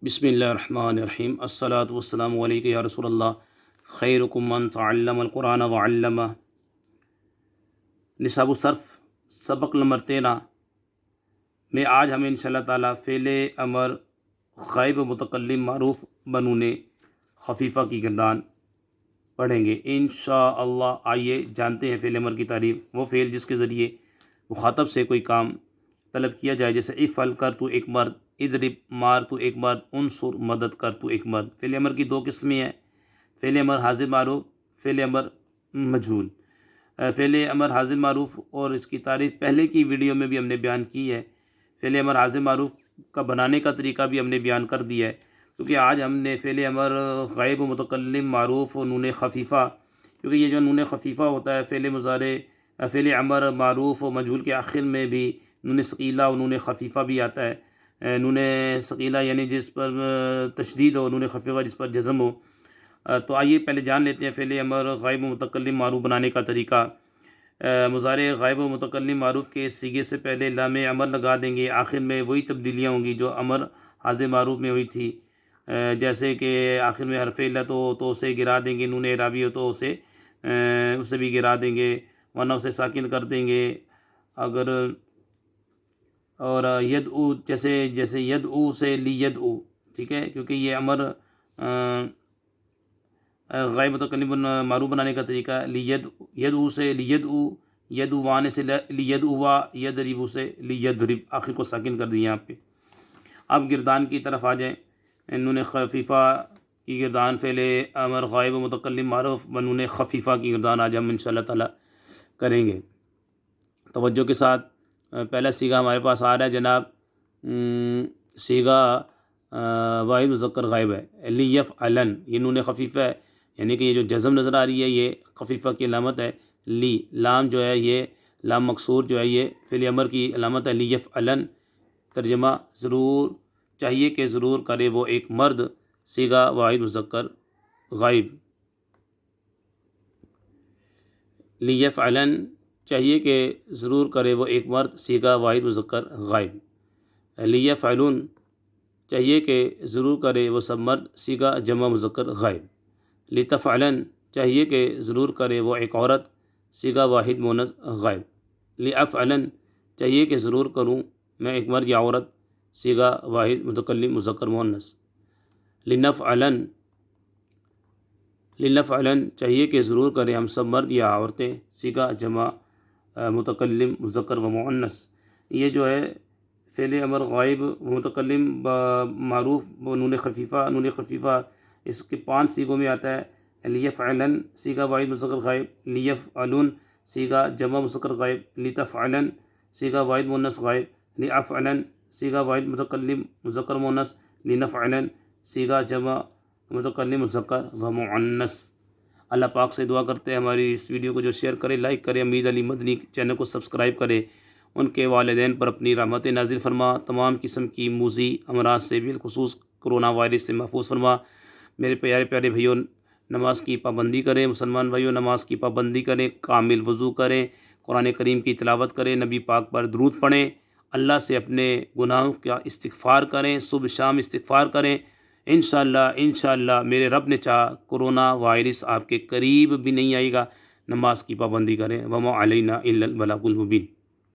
بسم اللہ الرحمن الرحیم الصلاۃ والسلام علیک یا رسول اللہ خیرکم من تعلم القرآن وعلمہ۔ نصاب الصرف سبق نمبر 13 میں آج ہمیں انشاءاللہ تعالیٰ فعل امر غائب متکلم معروف بنون خفیفہ کی گردان پڑھیں گے انشاءاللہ۔ آئیے جانتے ہیں فعل امر کی تعریف۔ وہ فعل جس کے ذریعے مخاطب سے کوئی کام طلب کیا جائے، جیسے افعل کر تو ایک مرد، اضرب مار تو ایک مرد، انصر مدد کر تو ایک مرد۔ فعل امر کی دو قسمیں ہیں، فعل امر حاضر معروف، فعل امر مجہول۔ فعل امر حاضر معروف اور اس کی تعریف پہلے کی ویڈیو میں بھی ہم نے بیان کی ہے۔ فعل امر حاضر معروف کا بنانے کا طریقہ بھی ہم نے بیان کر دیا ہے، کیونکہ آج ہم نے فعل امر غائب متکلم معروف و نون خفیفہ، کیونکہ یہ جو نون خفیفہ ہوتا ہے فعل مضارع فعل امر معروف و مجہول کے آخر میں بھی نون ثقیلہ و نون خفیفہ بھی آتا ہے۔ نون ثقیلہ یعنی جس پر تشدید ہو، نون خفیفہ جس پر جزم ہو۔ تو آئیے پہلے جان لیتے ہیں فعل امر غائب و متکلم معروف بنانے کا طریقہ۔ مضارع غائب و متکلم معروف کے سیغے سے پہلے لام امر لگا دیں گے، آخر میں وہی تبدیلیاں ہوں گی جو امر حاضر معروف میں ہوئی تھی، جیسے کہ آخر میں حرف علت ہو تو اسے گرا دیں گے، نون اعرابی ہو تو اسے بھی گرا دیں گے، ورنہ اسے ساکن کر دیں گے۔ اگر اور یدعو جیسے یدعو سے لیدعو، ٹھیک ہے، کیونکہ یہ امر غائب متکلم معروف بنانے کا طریقہ ہے۔ یدعو سے لیدعو، یدعوان سے لیدعوا، یضرب سے لیضرب، آخر کو ساکن کر دیا یہاں پہ۔ اب گردان کی طرف آ جائیں۔ نون خفیفہ کی گردان، فعل امر غائب متکلم معروف بنون خفیفہ کی گردان آج ہم انشاءاللہ تعالیٰ کریں گے۔ توجہ کے ساتھ پہلا صیغہ ہمارے پاس آ رہا ہے جناب، صیغہ واحد مذکر غائب ہے، لیفعلن، یہ نون خفیفہ ہے، یعنی کہ یہ جو جزم نظر آ رہی ہے یہ خفیفہ کی علامت ہے۔ لی لام جو ہے، یہ لام مکسور جو ہے یہ فعل امر کی علامت ہے۔ لیفعلن ترجمہ، ضرور چاہیے کہ ضرور کرے وہ ایک مرد، صیغہ واحد مذکر غائب۔ لیفعلن چاہیے کہ ضرور کرے وہ ایک مرد، صیغہ واحد مذکر غائب۔ لیفعلن چاہیے کہ ضرور کرے وہ سب مرد، صیغہ جمع مذکر غائب۔ لتفعلن چاہیے کہ ضرور کرے وہ ایک عورت، صیغہ واحد مؤنث غائب۔ لافعلن چاہیے کہ ضرور کروں میں ایک مرد یا عورت، صیغہ واحد متکلم مذکر مؤنث۔ لنفعلن چاہیے کہ ضرور کریں ہم سب مرد یا عورتیں، صیغہ جمع متکلم مذکر و مؤنث۔ یہ جو ہے فعل امر غائب متکلم معروف نون خفیفہ اس کے 5 صیغوں میں آتا ہے۔ لیفعلن صیغہ واحد مذکر غائب، لیفعلن صیغہ جمع مذکر غائب، لتفعلن صیغہ واحد مؤنث غائب، لافعلن صیغہ واحد متکلم مذکر مؤنث، لنفعلن صیغہ جمع متکلم مذکر و مؤنث۔ اللہ پاک سے دعا کرتے ہیں ہماری اس ویڈیو کو جو شیئر کرے، لائک کرے، امید علی مدنی چینل کو سبسکرائب کرے، ان کے والدین پر اپنی رحمت نازل فرما، تمام قسم کی موذی امراض سے بالخصوص کرونا وائرس سے محفوظ فرما۔ میرے پیارے پیارے بھائیوں، نماز کی پابندی کریں، مسلمان بھائیوں نماز کی پابندی کریں، کامل وضو کریں، قرآن کریم کی تلاوت کریں، نبی پاک پر درود پڑھیں، اللہ سے اپنے گناہوں کا استغفار کریں، صبح شام استغفار کریں۔ انشاءاللہ میرے رب نے چاہا کرونا وائرس آپ کے قریب بھی نہیں آئے گا۔ نماز کی پابندی کریں، وما علینا الا البلاغ المبین۔